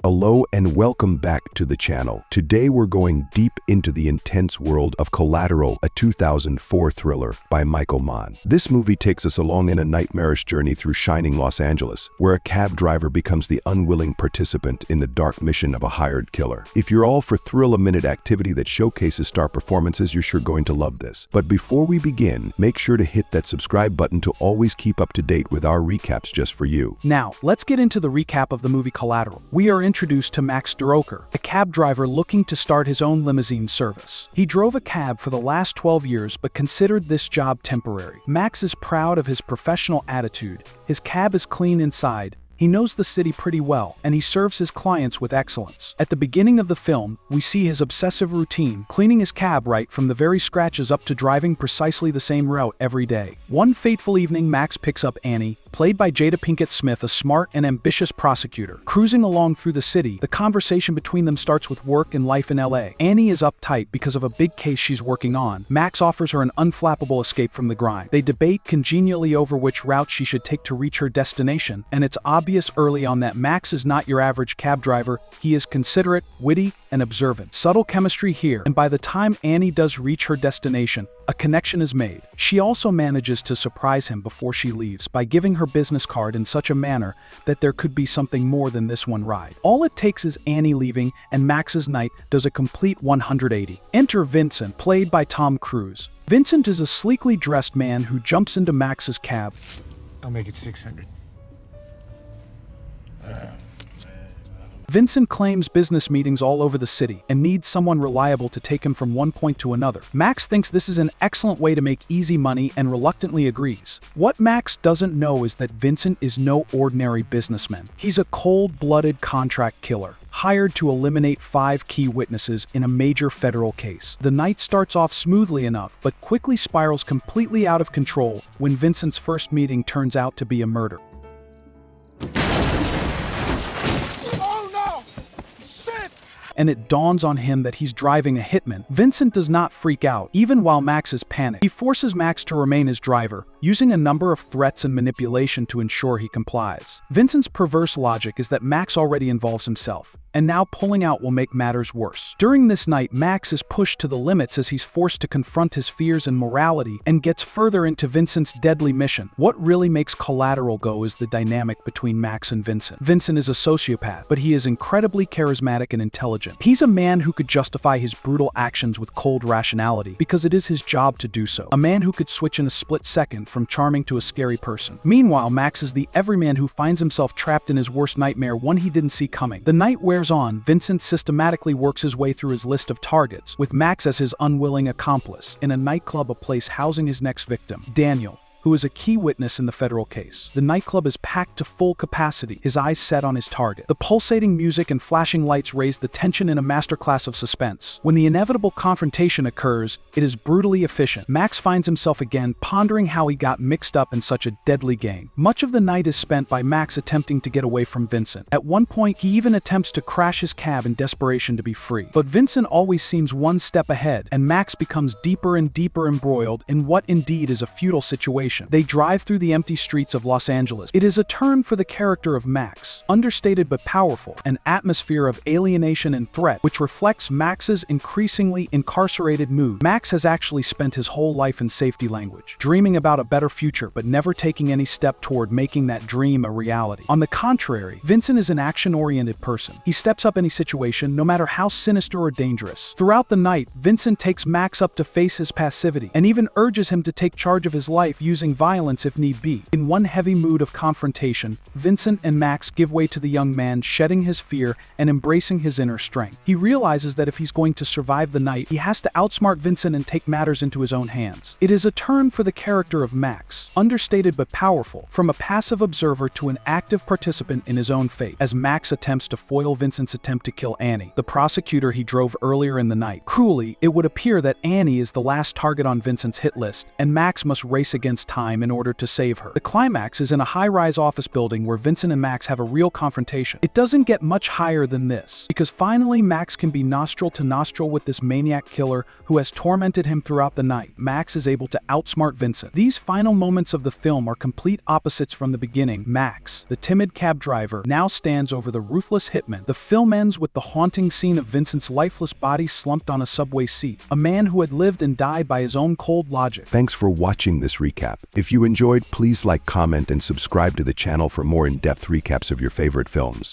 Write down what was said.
Hello and welcome back to the channel. Today we're going deep into the intense world of Collateral, a 2004 thriller by Michael Mann. This movie takes us along in a nightmarish journey through shining Los Angeles, where a cab driver becomes the unwilling participant in the dark mission of a hired killer. If you're all for thrill-a-minute activity that showcases star performances, you're sure going to love this. But before we begin, make sure to hit that subscribe button to always keep up to date with our recaps just for you. Now, let's get into the recap of the movie Collateral. We are introduced to Max Durocher, a cab driver looking to start his own limousine service. He drove a cab for the last 12 years but considered this job temporary. Max is proud of his professional attitude. His cab is clean inside. He knows the city pretty well, and he serves his clients with excellence. At the beginning of the film, we see his obsessive routine, cleaning his cab right from the very scratches up to driving precisely the same route every day. One fateful evening, Max picks up Annie, played by Jada Pinkett Smith, a smart and ambitious prosecutor. Cruising along through the city, the conversation between them starts with work and life in LA. Annie is uptight because of a big case she's working on. Max offers her an unflappable escape from the grind. They debate congenially over which route she should take to reach her destination, and it's obvious early on that Max is not your average cab driver. He is considerate, witty, and observant. Subtle chemistry here, and by the time Annie does reach her destination, a connection is made. She also manages to surprise him before she leaves by giving her business card in such a manner that there could be something more than this one ride. All it takes is Annie leaving, and Max's night does a complete 180. Enter Vincent, played by Tom Cruise. Vincent is a sleekly dressed man who jumps into Max's cab. I'll make it 600. Vincent claims business meetings all over the city and needs someone reliable to take him from one point to another. Max thinks this is an excellent way to make easy money and reluctantly agrees. What Max doesn't know is that Vincent is no ordinary businessman. He's a cold-blooded contract killer, hired to eliminate 5 key witnesses in a major federal case. The night starts off smoothly enough, but quickly spirals completely out of control when Vincent's first meeting turns out to be a murder. And it dawns on him that he's driving a hitman. Vincent does not freak out, even while Max is panicked. He forces Max to remain his driver, using a number of threats and manipulation to ensure he complies. Vincent's perverse logic is that Max already involves himself, and now pulling out will make matters worse. During this night, Max is pushed to the limits as he's forced to confront his fears and morality, and gets further into Vincent's deadly mission. What really makes Collateral go is the dynamic between Max and Vincent. Vincent is a sociopath, but he is incredibly charismatic and intelligent. He's a man who could justify his brutal actions with cold rationality because it is his job to do so. A man who could switch in a split second from charming to a scary person. Meanwhile, Max is the everyman who finds himself trapped in his worst nightmare, one he didn't see coming. The night wears on. Vincent systematically works his way through his list of targets, with Max as his unwilling accomplice. In a nightclub, a place housing his next victim, Daniel, who is a key witness in the federal case. The nightclub is packed to full capacity, his eyes set on his target. The pulsating music and flashing lights raise the tension in a masterclass of suspense. When the inevitable confrontation occurs, it is brutally efficient. Max finds himself again pondering how he got mixed up in such a deadly game. Much of the night is spent by Max attempting to get away from Vincent. At one point, he even attempts to crash his cab in desperation to be free. But Vincent always seems one step ahead, and Max becomes deeper and deeper embroiled in what indeed is a futile situation. They drive through the empty streets of Los Angeles. It is a turn for the character of Max, understated but powerful, an atmosphere of alienation and threat, which reflects Max's increasingly incarcerated mood. Max has actually spent his whole life in safety language, dreaming about a better future but never taking any step toward making that dream a reality. On the contrary, Vincent is an action-oriented person. He steps up any situation, no matter how sinister or dangerous. Throughout the night, Vincent takes Max up to face his passivity, and even urges him to take charge of his life using violence if need be. In one heavy mood of confrontation, Vincent and Max give way to the young man, shedding his fear and embracing his inner strength. He realizes that if he's going to survive the night, he has to outsmart Vincent and take matters into his own hands. It is a turn for the character of Max, understated but powerful, from a passive observer to an active participant in his own fate, as Max attempts to foil Vincent's attempt to kill Annie, the prosecutor he drove earlier in the night. Cruelly, it would appear that Annie is the last target on Vincent's hit list, and Max must race against time in order to save her. The climax is in a high-rise office building where Vincent and Max have a real confrontation. It doesn't get much higher than this, because finally Max can be nostril to nostril with this maniac killer who has tormented him throughout the night. Max is able to outsmart Vincent. These final moments of the film are complete opposites from the beginning. Max, the timid cab driver, now stands over the ruthless hitman. The film ends with the haunting scene of Vincent's lifeless body slumped on a subway seat, a man who had lived and died by his own cold logic. Thanks for watching this recap. If you enjoyed, please like, comment, and subscribe to the channel for more in-depth recaps of your favorite films.